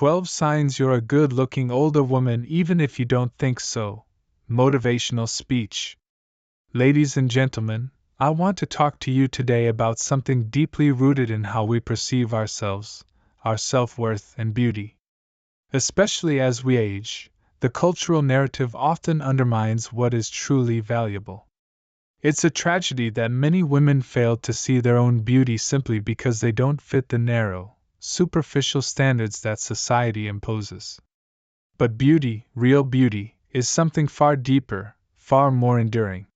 12 Signs You're a Good-Looking Older Woman Even If You Don't Think So. Motivational Speech. Ladies and gentlemen, I want to talk to you today about something deeply rooted in how we perceive ourselves, our self-worth and beauty. Especially as we age, the cultural narrative often undermines what is truly valuable. It's a tragedy that many women fail to see their own beauty simply because they don't fit the narrow, superficial standards that society imposes. But beauty, real beauty, is something far deeper, far more enduring.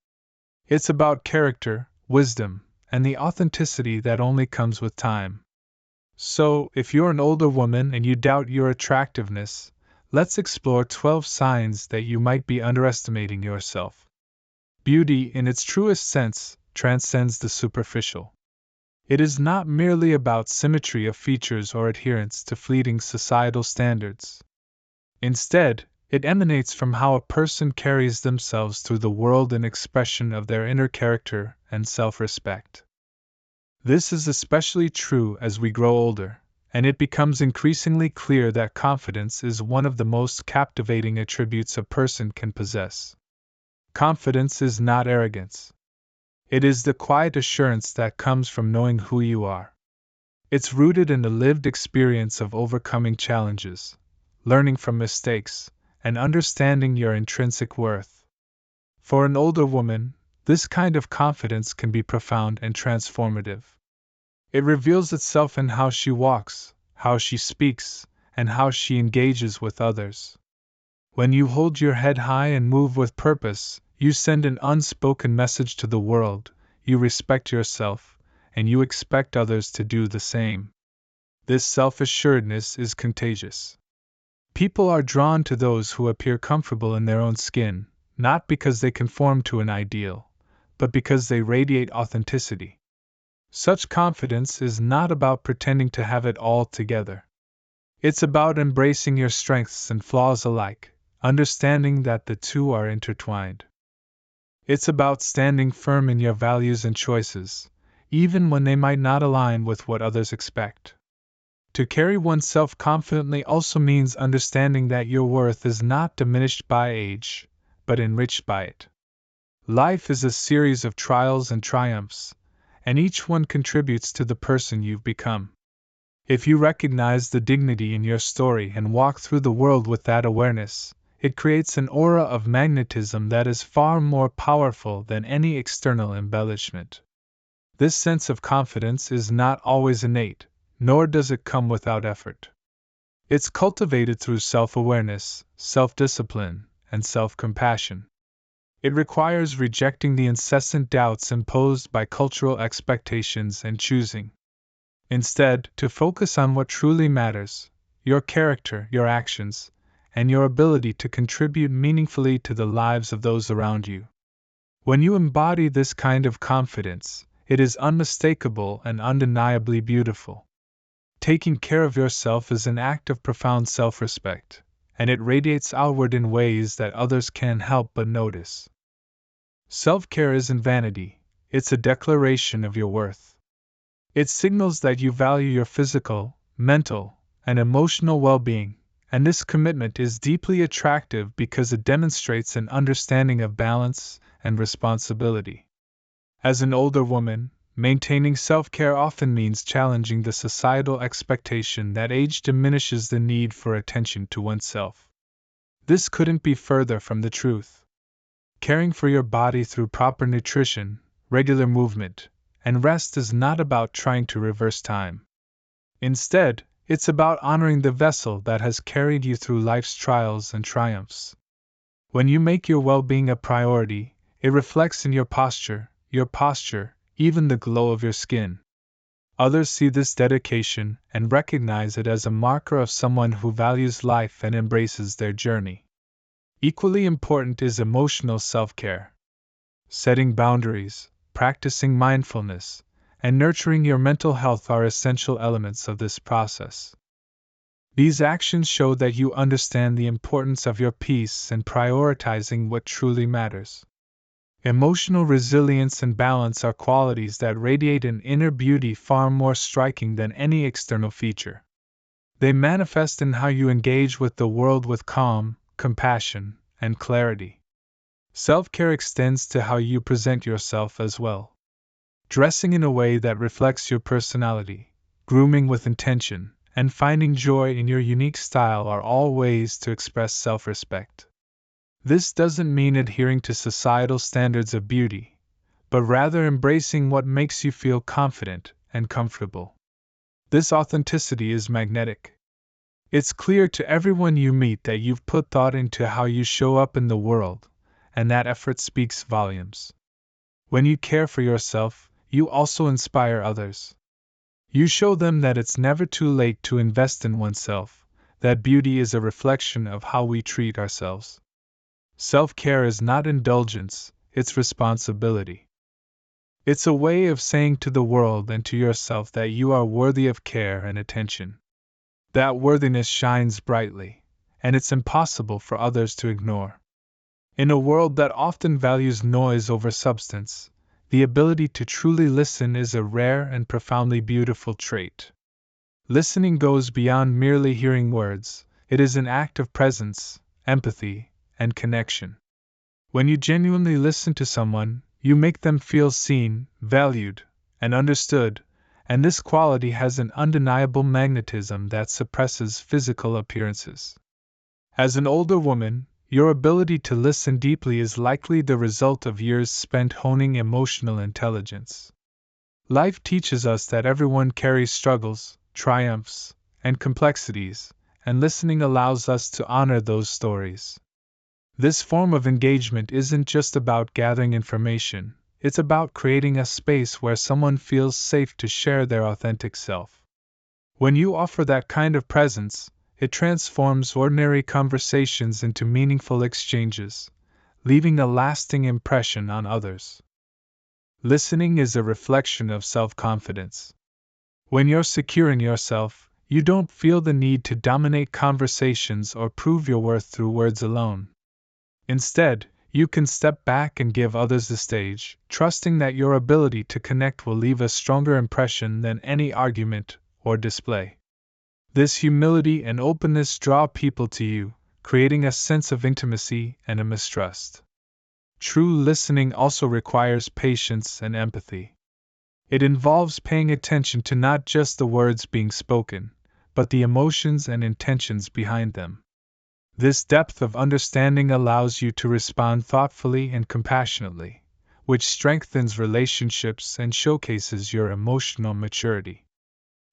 It's about character, wisdom, and the authenticity that only comes with time. So, if you're an older woman and you doubt your attractiveness, let's explore 12 signs that you might be underestimating yourself. Beauty, in its truest sense, transcends the superficial. It is not merely about symmetry of features or adherence to fleeting societal standards. Instead, it emanates from how a person carries themselves through the world, an expression of their inner character and self-respect. This is especially true as we grow older, and it becomes increasingly clear that confidence is one of the most captivating attributes a person can possess. Confidence is not arrogance. It is the quiet assurance that comes from knowing who you are. It's rooted in the lived experience of overcoming challenges, learning from mistakes, and understanding your intrinsic worth. For an older woman, this kind of confidence can be profound and transformative. It reveals itself in how she walks, how she speaks, and how she engages with others. When you hold your head high and move with purpose, you send an unspoken message to the world. You respect yourself, and you expect others to do the same. This self-assuredness is contagious. People are drawn to those who appear comfortable in their own skin, not because they conform to an ideal, but because they radiate authenticity. Such confidence is not about pretending to have it all together. It's about embracing your strengths and flaws alike, understanding that the two are intertwined. It's about standing firm in your values and choices, even when they might not align with what others expect. To carry oneself confidently also means understanding that your worth is not diminished by age, but enriched by it. Life is a series of trials and triumphs, and each one contributes to the person you've become. If you recognize the dignity in your story and walk through the world with that awareness, it creates an aura of magnetism that is far more powerful than any external embellishment. This sense of confidence is not always innate, nor does it come without effort. It's cultivated through self-awareness, self-discipline, and self-compassion. It requires rejecting the incessant doubts imposed by cultural expectations and choosing, instead, to focus on what truly matters: your character, your actions, and your ability to contribute meaningfully to the lives of those around you. When you embody this kind of confidence, it is unmistakable and undeniably beautiful. Taking care of yourself is an act of profound self-respect, and it radiates outward in ways that others can't help but notice. Self-care isn't vanity, it's a declaration of your worth. It signals that you value your physical, mental, and emotional well-being, and this commitment is deeply attractive because it demonstrates an understanding of balance and responsibility. As an older woman, maintaining self-care often means challenging the societal expectation that age diminishes the need for attention to oneself. This couldn't be further from the truth. Caring for your body through proper nutrition, regular movement, and rest is not about trying to reverse time. Instead, it's about honoring the vessel that has carried you through life's trials and triumphs. When you make your well-being a priority, it reflects in your posture, even the glow of your skin. Others see this dedication and recognize it as a marker of someone who values life and embraces their journey. Equally important is emotional self-care. Setting boundaries, practicing mindfulness, and nurturing your mental health are essential elements of this process. These actions show that you understand the importance of your peace and prioritizing what truly matters. Emotional resilience and balance are qualities that radiate an inner beauty far more striking than any external feature. They manifest in how you engage with the world with calm, compassion, and clarity. Self-care extends to how you present yourself as well. Dressing in a way that reflects your personality, grooming with intention, and finding joy in your unique style are all ways to express self-respect. This doesn't mean adhering to societal standards of beauty, but rather embracing what makes you feel confident and comfortable. This authenticity is magnetic. It's clear to everyone you meet that you've put thought into how you show up in the world, and that effort speaks volumes. When you care for yourself, you also inspire others. You show them that it's never too late to invest in oneself, that beauty is a reflection of how we treat ourselves. Self-care is not indulgence, it's responsibility. It's a way of saying to the world and to yourself that you are worthy of care and attention. That worthiness shines brightly, and it's impossible for others to ignore. In a world that often values noise over substance, the ability to truly listen is a rare and profoundly beautiful trait. Listening goes beyond merely hearing words, it is an act of presence, empathy, and connection. When you genuinely listen to someone, you make them feel seen, valued, and understood, and this quality has an undeniable magnetism that suppresses physical appearances. As an older woman, your ability to listen deeply is likely the result of years spent honing emotional intelligence. Life teaches us that everyone carries struggles, triumphs, and complexities, and listening allows us to honor those stories. This form of engagement isn't just about gathering information, it's about creating a space where someone feels safe to share their authentic self. When you offer that kind of presence, it transforms ordinary conversations into meaningful exchanges, leaving a lasting impression on others. Listening is a reflection of self-confidence. When you're secure in yourself, you don't feel the need to dominate conversations or prove your worth through words alone. Instead, you can step back and give others the stage, trusting that your ability to connect will leave a stronger impression than any argument or display. This humility and openness draw people to you, creating a sense of intimacy and a mistrust. True listening also requires patience and empathy. It involves paying attention to not just the words being spoken, but the emotions and intentions behind them. This depth of understanding allows you to respond thoughtfully and compassionately, which strengthens relationships and showcases your emotional maturity.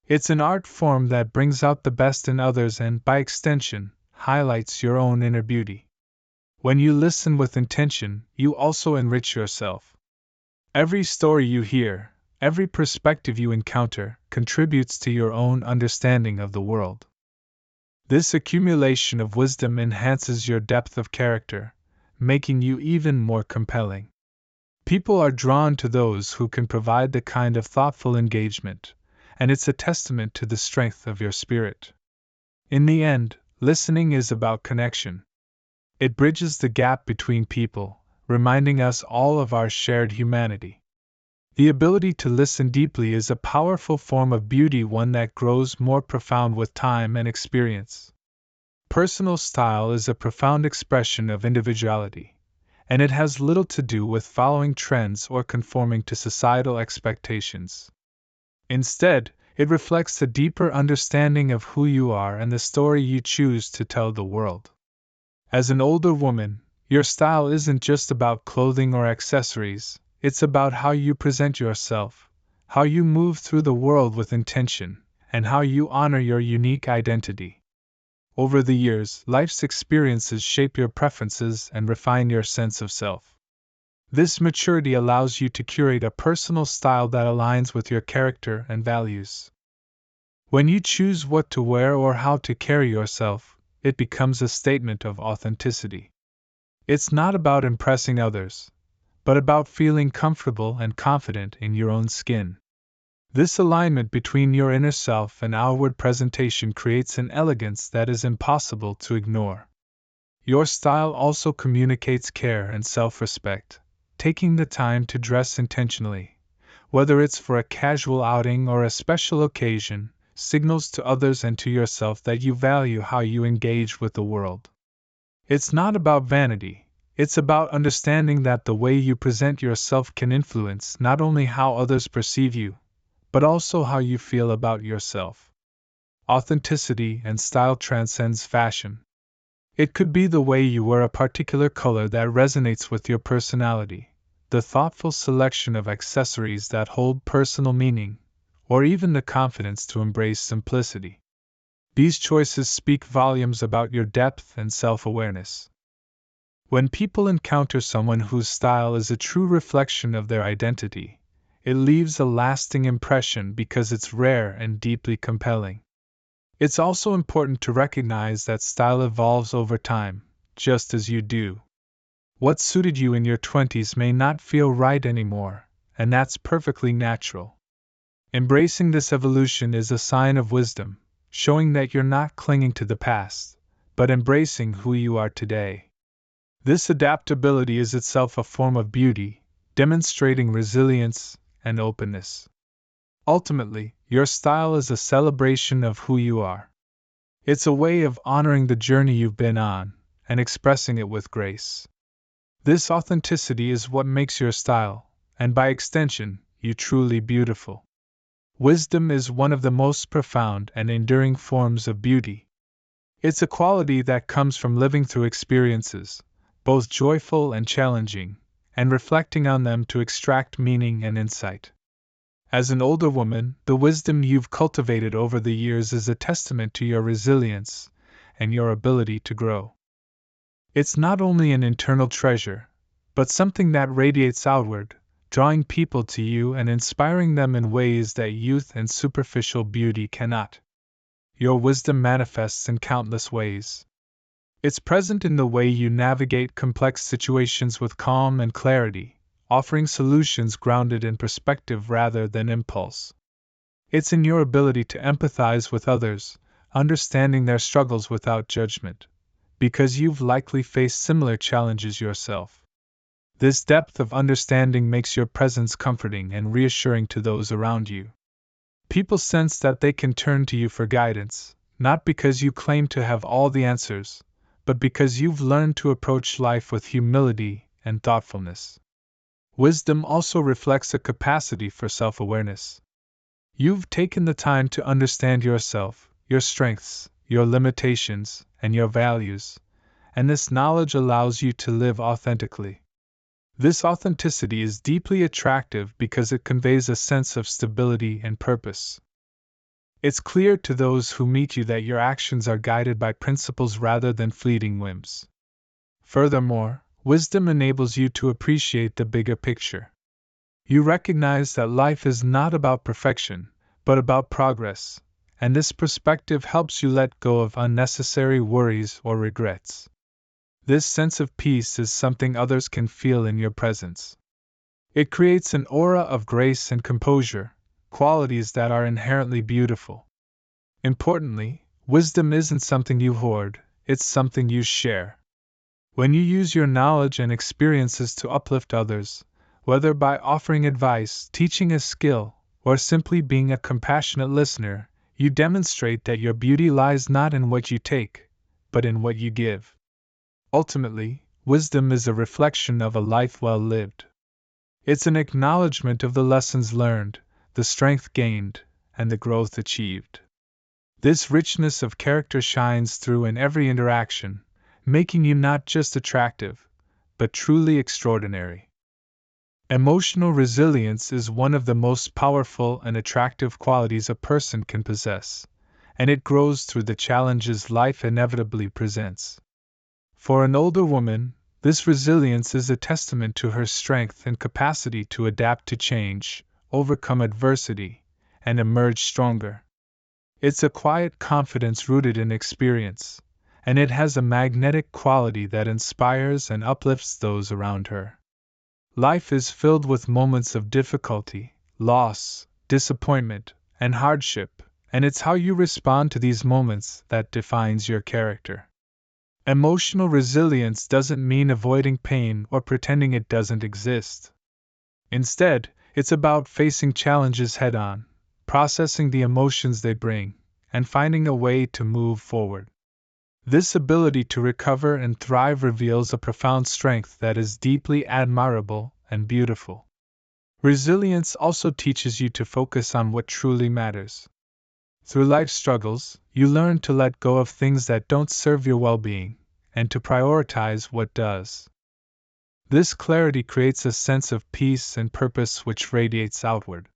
It's an art form that brings out the best in others and, by extension, highlights your own inner beauty. When you listen with intention, you also enrich yourself. Every story you hear, every perspective you encounter, contributes to your own understanding of the world. This accumulation of wisdom enhances your depth of character, making you even more compelling. People are drawn to those who can provide the kind of thoughtful engagement, and it's a testament to the strength of your spirit. In the end, listening is about connection. It bridges the gap between people, reminding us all of our shared humanity. The ability to listen deeply is a powerful form of beauty, one that grows more profound with time and experience. Personal style is a profound expression of individuality, and it has little to do with following trends or conforming to societal expectations. Instead, it reflects a deeper understanding of who you are and the story you choose to tell the world. As an older woman, your style isn't just about clothing or accessories, it's about how you present yourself, how you move through the world with intention, and how you honor your unique identity. Over the years, life's experiences shape your preferences and refine your sense of self. This maturity allows you to curate a personal style that aligns with your character and values. When you choose what to wear or how to carry yourself, it becomes a statement of authenticity. It's not about impressing others, but about feeling comfortable and confident in your own skin. This alignment between your inner self and outward presentation creates an elegance that is impossible to ignore. Your style also communicates care and self-respect. Taking the time to dress intentionally, whether it's for a casual outing or a special occasion, signals to others and to yourself that you value how you engage with the world. It's not about vanity, it's about understanding that the way you present yourself can influence not only how others perceive you, but also how you feel about yourself. Authenticity and style transcends fashion. It could be the way you wear a particular color that resonates with your personality, the thoughtful selection of accessories that hold personal meaning, or even the confidence to embrace simplicity. These choices speak volumes about your depth and self-awareness. When people encounter someone whose style is a true reflection of their identity, it leaves a lasting impression because it's rare and deeply compelling. It's also important to recognize that style evolves over time, just as you do. What suited you in your 20s may not feel right anymore, and that's perfectly natural. Embracing this evolution is a sign of wisdom, showing that you're not clinging to the past, but embracing who you are today. This adaptability is itself a form of beauty, demonstrating resilience and openness. Ultimately, your style is a celebration of who you are. It's a way of honoring the journey you've been on and expressing it with grace. This authenticity is what makes your style, and by extension, you truly beautiful. Wisdom is one of the most profound and enduring forms of beauty. It's a quality that comes from living through experiences, both joyful and challenging, and reflecting on them to extract meaning and insight. As an older woman, the wisdom you've cultivated over the years is a testament to your resilience and your ability to grow. It's not only an internal treasure, but something that radiates outward, drawing people to you and inspiring them in ways that youth and superficial beauty cannot. Your wisdom manifests in countless ways. It's present in the way you navigate complex situations with calm and clarity, offering solutions grounded in perspective rather than impulse. It's in your ability to empathize with others, understanding their struggles without judgment, because you've likely faced similar challenges yourself. This depth of understanding makes your presence comforting and reassuring to those around you. People sense that they can turn to you for guidance, not because you claim to have all the answers, but because you've learned to approach life with humility and thoughtfulness. Wisdom also reflects a capacity for self-awareness. You've taken the time to understand yourself, your strengths, your limitations, and your values, and this knowledge allows you to live authentically. This authenticity is deeply attractive because it conveys a sense of stability and purpose. It's clear to those who meet you that your actions are guided by principles rather than fleeting whims. Furthermore, wisdom enables you to appreciate the bigger picture. You recognize that life is not about perfection, but about progress, and this perspective helps you let go of unnecessary worries or regrets. This sense of peace is something others can feel in your presence. It creates an aura of grace and composure, qualities that are inherently beautiful. Importantly, wisdom isn't something you hoard, it's something you share. When you use your knowledge and experiences to uplift others, whether by offering advice, teaching a skill, or simply being a compassionate listener, you demonstrate that your beauty lies not in what you take, but in what you give. Ultimately, wisdom is a reflection of a life well lived. It's an acknowledgement of the lessons learned, the strength gained, and the growth achieved. This richness of character shines through in every interaction, making you not just attractive, but truly extraordinary. Emotional resilience is one of the most powerful and attractive qualities a person can possess, and it grows through the challenges life inevitably presents. For an older woman, this resilience is a testament to her strength and capacity to adapt to change, overcome adversity, and emerge stronger. It's a quiet confidence rooted in experience, and it has a magnetic quality that inspires and uplifts those around her. Life is filled with moments of difficulty, loss, disappointment, and hardship, and it's how you respond to these moments that defines your character. Emotional resilience doesn't mean avoiding pain or pretending it doesn't exist. Instead, it's about facing challenges head-on, processing the emotions they bring, and finding a way to move forward. This ability to recover and thrive reveals a profound strength that is deeply admirable and beautiful. Resilience also teaches you to focus on what truly matters. Through life struggles, you learn to let go of things that don't serve your well-being, and to prioritize what does. This clarity creates a sense of peace and purpose which radiates outward.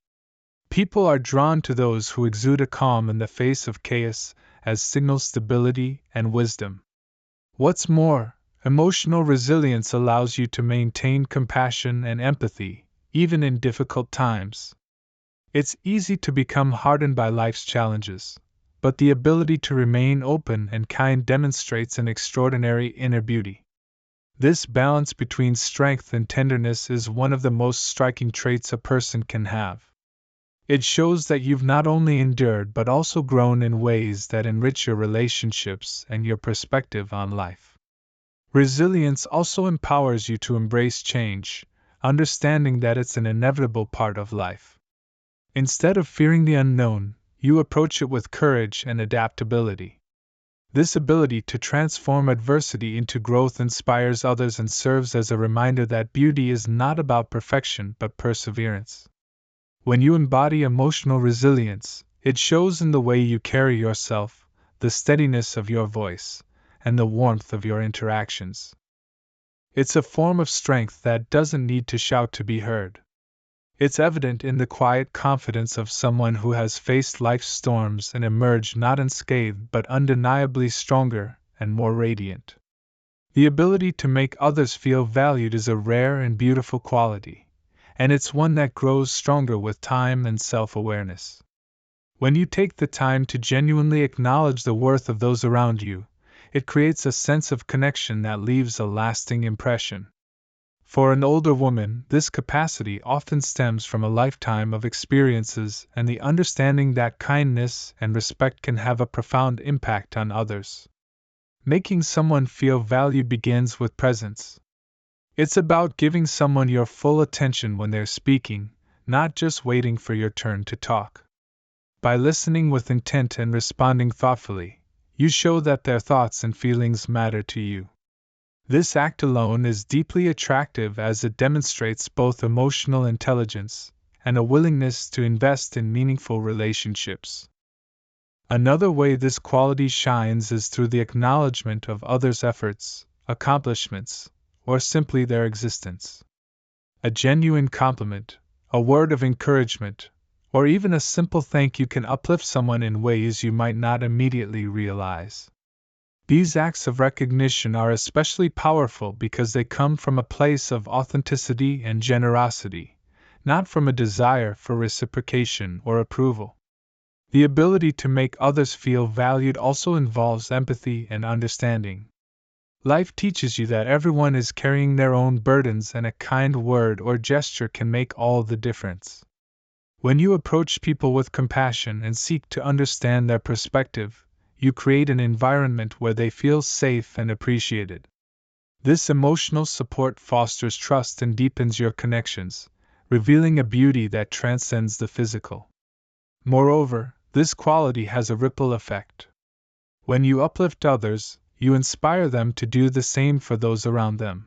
People are drawn to those who exude a calm in the face of chaos, as signals stability and wisdom. What's more, emotional resilience allows you to maintain compassion and empathy, even in difficult times. It's easy to become hardened by life's challenges, but the ability to remain open and kind demonstrates an extraordinary inner beauty. This balance between strength and tenderness is one of the most striking traits a person can have. It shows that you've not only endured but also grown in ways that enrich your relationships and your perspective on life. Resilience also empowers you to embrace change, understanding that it's an inevitable part of life. Instead of fearing the unknown, you approach it with courage and adaptability. This ability to transform adversity into growth inspires others and serves as a reminder that beauty is not about perfection but perseverance. When you embody emotional resilience, it shows in the way you carry yourself, the steadiness of your voice, and the warmth of your interactions. It's a form of strength that doesn't need to shout to be heard. It's evident in the quiet confidence of someone who has faced life's storms and emerged not unscathed but undeniably stronger and more radiant. The ability to make others feel valued is a rare and beautiful quality, and it's one that grows stronger with time and self-awareness. When you take the time to genuinely acknowledge the worth of those around you, it creates a sense of connection that leaves a lasting impression. For an older woman, this capacity often stems from a lifetime of experiences and the understanding that kindness and respect can have a profound impact on others. Making someone feel valued begins with presence. It's about giving someone your full attention when they're speaking, not just waiting for your turn to talk. By listening with intent and responding thoughtfully, you show that their thoughts and feelings matter to you. This act alone is deeply attractive as it demonstrates both emotional intelligence and a willingness to invest in meaningful relationships. Another way this quality shines is through the acknowledgement of others' efforts, accomplishments, or simply their existence. A genuine compliment, a word of encouragement, or even a simple thank you can uplift someone in ways you might not immediately realize. These acts of recognition are especially powerful because they come from a place of authenticity and generosity, not from a desire for reciprocation or approval. The ability to make others feel valued also involves empathy and understanding. Life teaches you that everyone is carrying their own burdens and a kind word or gesture can make all the difference. When you approach people with compassion and seek to understand their perspective, you create an environment where they feel safe and appreciated. This emotional support fosters trust and deepens your connections, revealing a beauty that transcends the physical. Moreover, this quality has a ripple effect. When you uplift others, you inspire them to do the same for those around them.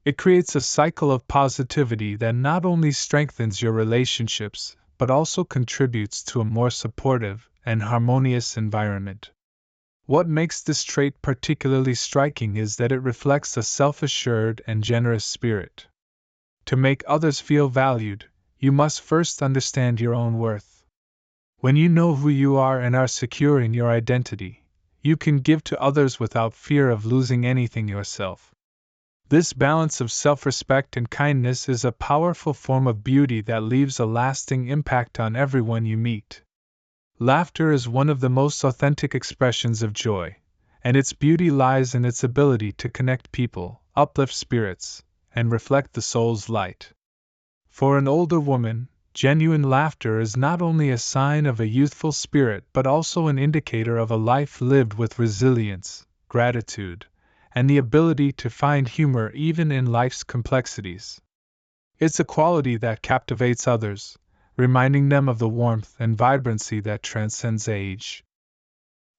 It creates a cycle of positivity that not only strengthens your relationships, but also contributes to a more supportive and harmonious environment. What makes this trait particularly striking is that it reflects a self-assured and generous spirit. To make others feel valued, you must first understand your own worth. When you know who you are and are secure in your identity, you can give to others without fear of losing anything yourself. This balance of self-respect and kindness is a powerful form of beauty that leaves a lasting impact on everyone you meet. Laughter is one of the most authentic expressions of joy, and its beauty lies in its ability to connect people, uplift spirits, and reflect the soul's light. For an older woman, genuine laughter is not only a sign of a youthful spirit but also an indicator of a life lived with resilience, gratitude, and the ability to find humor even in life's complexities. It's a quality that captivates others, reminding them of the warmth and vibrancy that transcends age.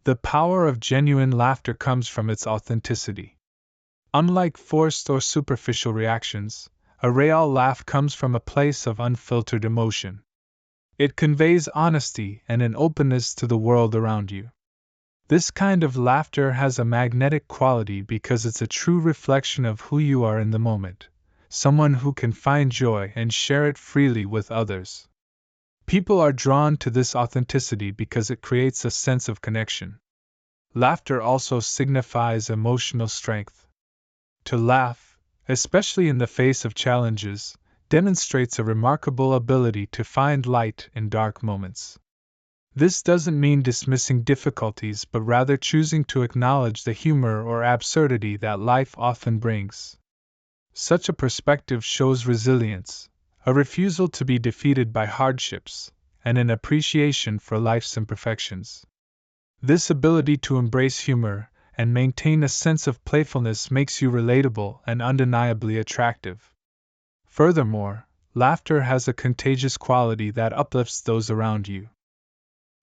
The power of genuine laughter comes from its authenticity. Unlike forced or superficial reactions, a real laugh comes from a place of unfiltered emotion. It conveys honesty and an openness to the world around you. This kind of laughter has a magnetic quality because it's a true reflection of who you are in the moment, someone who can find joy and share it freely with others. People are drawn to this authenticity because it creates a sense of connection. Laughter also signifies emotional strength. To laugh, especially in the face of challenges, demonstrates a remarkable ability to find light in dark moments. This doesn't mean dismissing difficulties but rather choosing to acknowledge the humor or absurdity that life often brings. Such a perspective shows resilience, a refusal to be defeated by hardships, and an appreciation for life's imperfections. This ability to embrace humor and maintain a sense of playfulness makes you relatable and undeniably attractive. Furthermore, laughter has a contagious quality that uplifts those around you.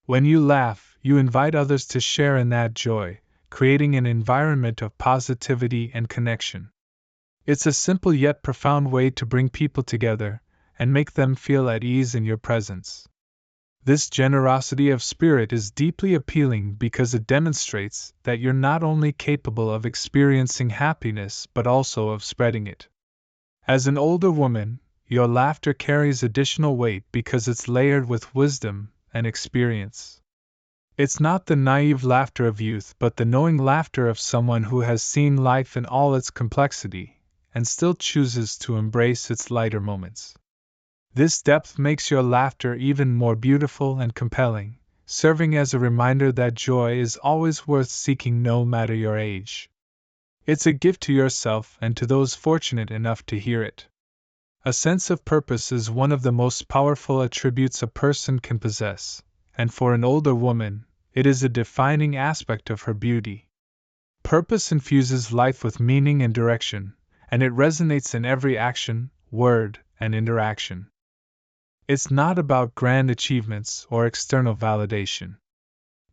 When you laugh, you invite others to share in that joy, creating an environment of positivity and connection. It's a simple yet profound way to bring people together and make them feel at ease in your presence. This generosity of spirit is deeply appealing because it demonstrates that you're not only capable of experiencing happiness but also of spreading it. As an older woman, your laughter carries additional weight because it's layered with wisdom and experience. It's not the naive laughter of youth but the knowing laughter of someone who has seen life in all its complexity and still chooses to embrace its lighter moments. This depth makes your laughter even more beautiful and compelling, serving as a reminder that joy is always worth seeking no matter your age. It's a gift to yourself and to those fortunate enough to hear it. A sense of purpose is one of the most powerful attributes a person can possess, and for an older woman, it is a defining aspect of her beauty. Purpose infuses life with meaning and direction, and it resonates in every action, word, and interaction. It's not about grand achievements or external validation.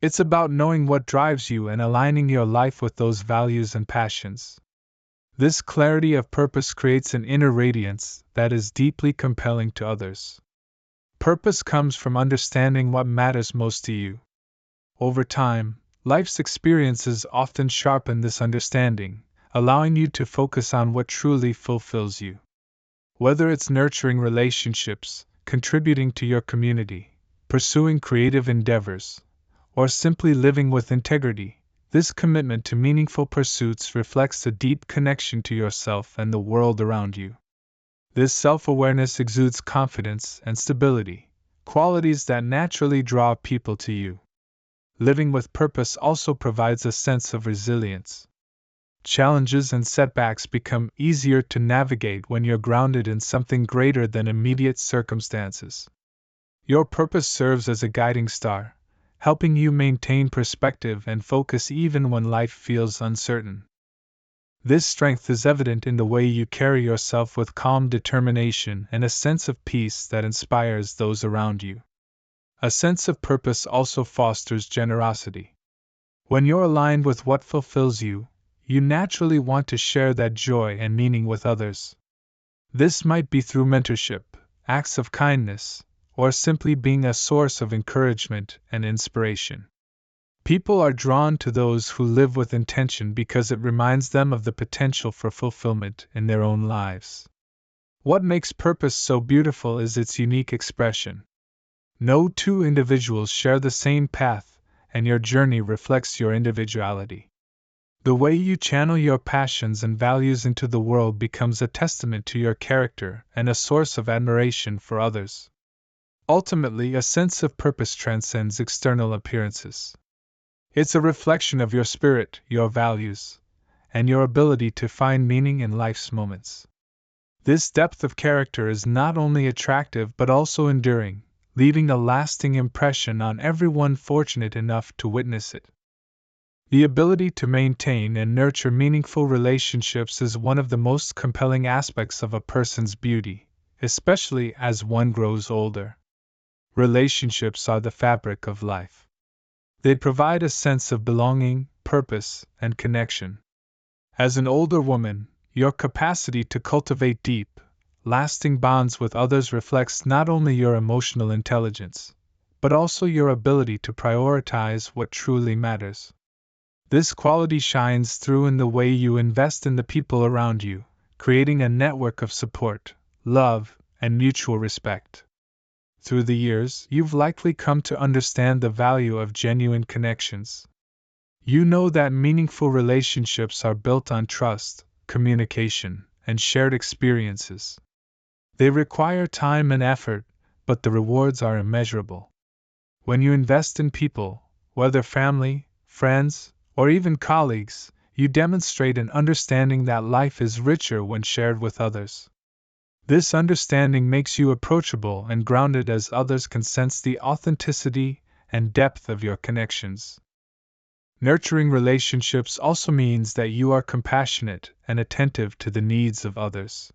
It's about knowing what drives you and aligning your life with those values and passions. This clarity of purpose creates an inner radiance that is deeply compelling to others. Purpose comes from understanding what matters most to you. Over time, life's experiences often sharpen this understanding, allowing you to focus on what truly fulfills you. Whether it's nurturing relationships, contributing to your community, pursuing creative endeavors, or simply living with integrity, this commitment to meaningful pursuits reflects a deep connection to yourself and the world around you. This self-awareness exudes confidence and stability, qualities that naturally draw people to you. Living with purpose also provides a sense of resilience. Challenges and setbacks become easier to navigate when you're grounded in something greater than immediate circumstances. Your purpose serves as a guiding star, helping you maintain perspective and focus even when life feels uncertain. This strength is evident in the way you carry yourself with calm determination and a sense of peace that inspires those around you. A sense of purpose also fosters generosity. When you're aligned with what fulfills you, you naturally want to share that joy and meaning with others. This might be through mentorship, acts of kindness, or simply being a source of encouragement and inspiration. People are drawn to those who live with intention because it reminds them of the potential for fulfillment in their own lives. What makes purpose so beautiful is its unique expression. No two individuals share the same path, and your journey reflects your individuality. The way you channel your passions and values into the world becomes a testament to your character and a source of admiration for others. Ultimately, a sense of purpose transcends external appearances. It's a reflection of your spirit, your values, and your ability to find meaning in life's moments. This depth of character is not only attractive but also enduring, leaving a lasting impression on everyone fortunate enough to witness it. The ability to maintain and nurture meaningful relationships is one of the most compelling aspects of a person's beauty, especially as one grows older. Relationships are the fabric of life. They provide a sense of belonging, purpose, and connection. As an older woman, your capacity to cultivate deep, lasting bonds with others reflects not only your emotional intelligence, but also your ability to prioritize what truly matters. This quality shines through in the way you invest in the people around you, creating a network of support, love, and mutual respect. Through the years, you've likely come to understand the value of genuine connections. You know that meaningful relationships are built on trust, communication, and shared experiences. They require time and effort, but the rewards are immeasurable. When you invest in people, whether family, friends, or even colleagues, you demonstrate an understanding that life is richer when shared with others. This understanding makes you approachable and grounded as others can sense the authenticity and depth of your connections. Nurturing relationships also means that you are compassionate and attentive to the needs of others.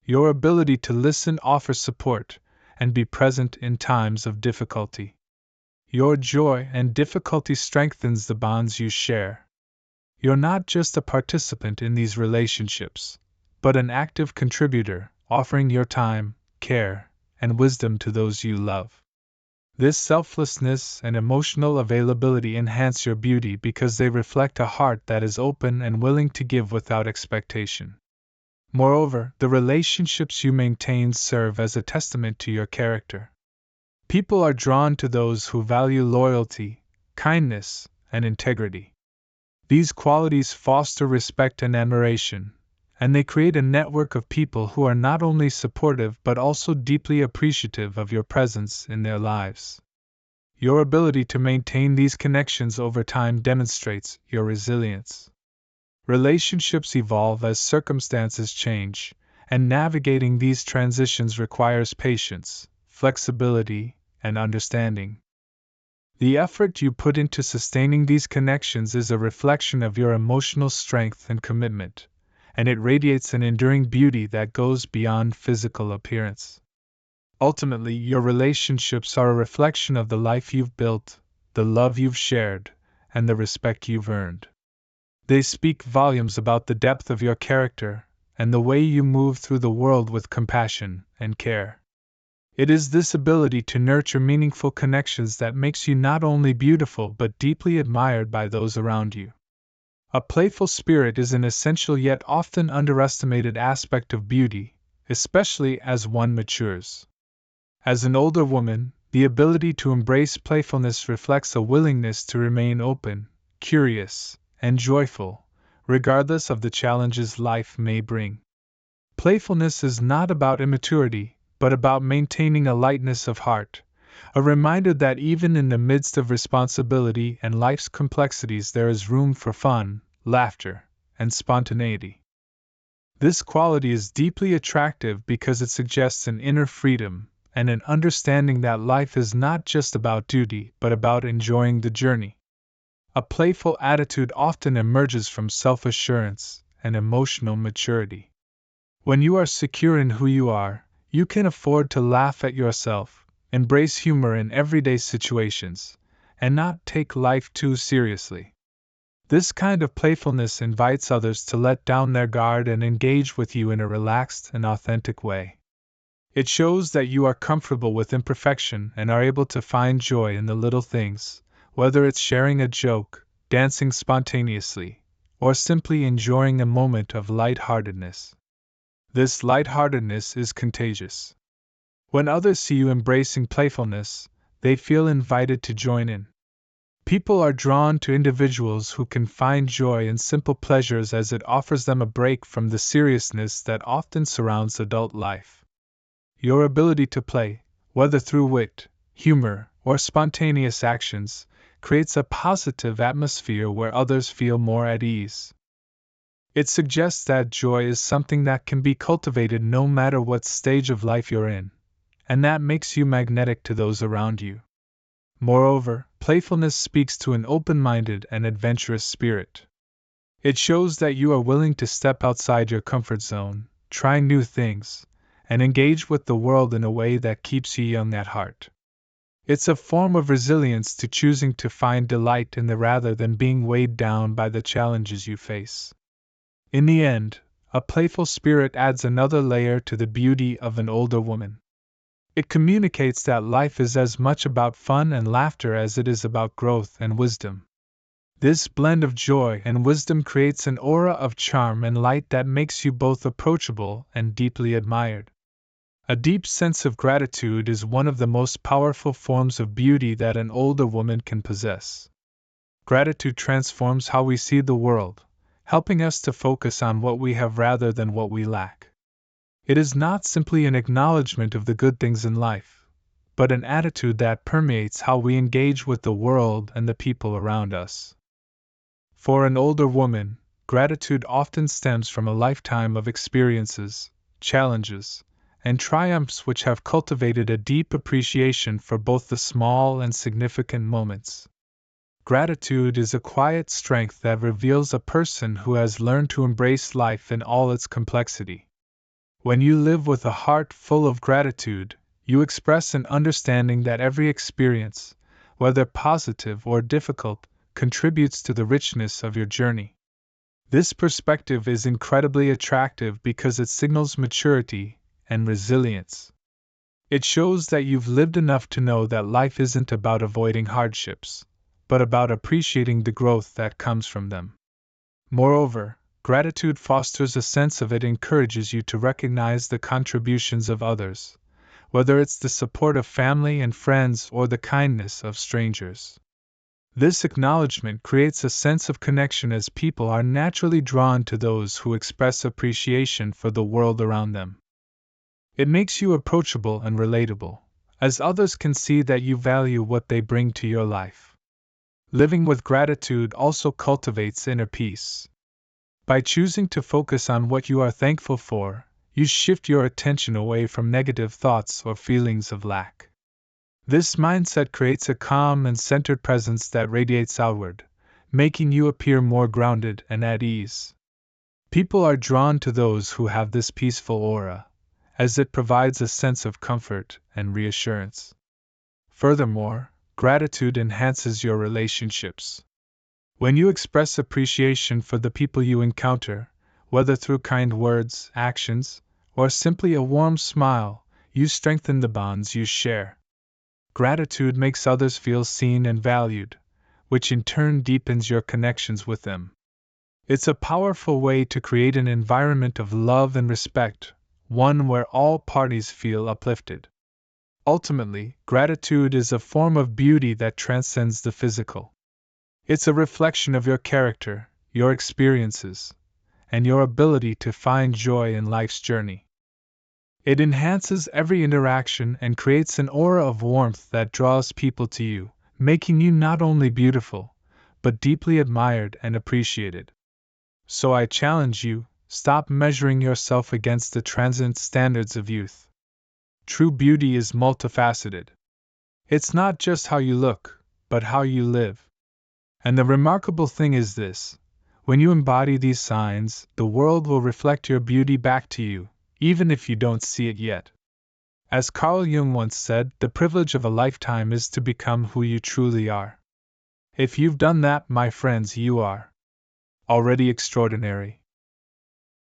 Your ability to listen offers support and be present in times of difficulty. Your joy and difficulty strengthens the bonds you share. You're not just a participant in these relationships, but an active contributor, offering your time, care, and wisdom to those you love. This selflessness and emotional availability enhance your beauty because they reflect a heart that is open and willing to give without expectation. Moreover, the relationships you maintain serve as a testament to your character. People are drawn to those who value loyalty, kindness, and integrity. These qualities foster respect and admiration, and they create a network of people who are not only supportive but also deeply appreciative of your presence in their lives. Your ability to maintain these connections over time demonstrates your resilience. Relationships evolve as circumstances change, and navigating these transitions requires patience, flexibility, and understanding. The effort you put into sustaining these connections is a reflection of your emotional strength and commitment, and it radiates an enduring beauty that goes beyond physical appearance. Ultimately, your relationships are a reflection of the life you've built, the love you've shared, and the respect you've earned. They speak volumes about the depth of your character and the way you move through the world with compassion and care. It is this ability to nurture meaningful connections that makes you not only beautiful but deeply admired by those around you. A playful spirit is an essential yet often underestimated aspect of beauty, especially as one matures. As an older woman, the ability to embrace playfulness reflects a willingness to remain open, curious, and joyful, regardless of the challenges life may bring. Playfulness is not about immaturity, but about maintaining a lightness of heart, a reminder that even in the midst of responsibility and life's complexities there is room for fun, laughter, and spontaneity. This quality is deeply attractive because it suggests an inner freedom and an understanding that life is not just about duty but about enjoying the journey. A playful attitude often emerges from self-assurance and emotional maturity. When you are secure in who you are, you can afford to laugh at yourself, embrace humor in everyday situations, and not take life too seriously. This kind of playfulness invites others to let down their guard and engage with you in a relaxed and authentic way. It shows that you are comfortable with imperfection and are able to find joy in the little things, whether it's sharing a joke, dancing spontaneously, or simply enjoying a moment of lightheartedness. This lightheartedness is contagious. When others see you embracing playfulness, they feel invited to join in. People are drawn to individuals who can find joy in simple pleasures as it offers them a break from the seriousness that often surrounds adult life. Your ability to play, whether through wit, humor, or spontaneous actions, creates a positive atmosphere where others feel more at ease. It suggests that joy is something that can be cultivated no matter what stage of life you're in, and that makes you magnetic to those around you. Moreover, playfulness speaks to an open-minded and adventurous spirit. It shows that you are willing to step outside your comfort zone, try new things, and engage with the world in a way that keeps you young at heart. It's a form of resilience to choosing to find delight in the rather than being weighed down by the challenges you face. In the end, a playful spirit adds another layer to the beauty of an older woman. It communicates that life is as much about fun and laughter as it is about growth and wisdom. This blend of joy and wisdom creates an aura of charm and light that makes you both approachable and deeply admired. A deep sense of gratitude is one of the most powerful forms of beauty that an older woman can possess. Gratitude transforms how we see the world, helping us to focus on what we have rather than what we lack. It is not simply an acknowledgement of the good things in life, but an attitude that permeates how we engage with the world and the people around us. For an older woman, gratitude often stems from a lifetime of experiences, challenges, and triumphs which have cultivated a deep appreciation for both the small and significant moments. Gratitude is a quiet strength that reveals a person who has learned to embrace life in all its complexity. When you live with a heart full of gratitude, you express an understanding that every experience, whether positive or difficult, contributes to the richness of your journey. This perspective is incredibly attractive because it signals maturity and resilience. It shows that you've lived enough to know that life isn't about avoiding hardships, but about appreciating the growth that comes from them. Moreover, gratitude fosters a sense of it encourages you to recognize the contributions of others, whether it's the support of family and friends or the kindness of strangers. This acknowledgement creates a sense of connection as people are naturally drawn to those who express appreciation for the world around them. It makes you approachable and relatable, as others can see that you value what they bring to your life. Living with gratitude also cultivates inner peace. By choosing to focus on what you are thankful for, you shift your attention away from negative thoughts or feelings of lack. This mindset creates a calm and centered presence that radiates outward, making you appear more grounded and at ease. People are drawn to those who have this peaceful aura, as it provides a sense of comfort and reassurance. Furthermore, gratitude enhances your relationships. When you express appreciation for the people you encounter, whether through kind words, actions, or simply a warm smile, you strengthen the bonds you share. Gratitude makes others feel seen and valued, which in turn deepens your connections with them. It's a powerful way to create an environment of love and respect, one where all parties feel uplifted. Ultimately, gratitude is a form of beauty that transcends the physical. It's a reflection of your character, your experiences, and your ability to find joy in life's journey. It enhances every interaction and creates an aura of warmth that draws people to you, making you not only beautiful, but deeply admired and appreciated. So I challenge you, stop measuring yourself against the transient standards of youth. True beauty is multifaceted. It's not just how you look, but how you live. And the remarkable thing is this: when you embody these signs, the world will reflect your beauty back to you, even if you don't see it yet. As Carl Jung once said, the privilege of a lifetime is to become who you truly are. If you've done that, my friends, you are already extraordinary.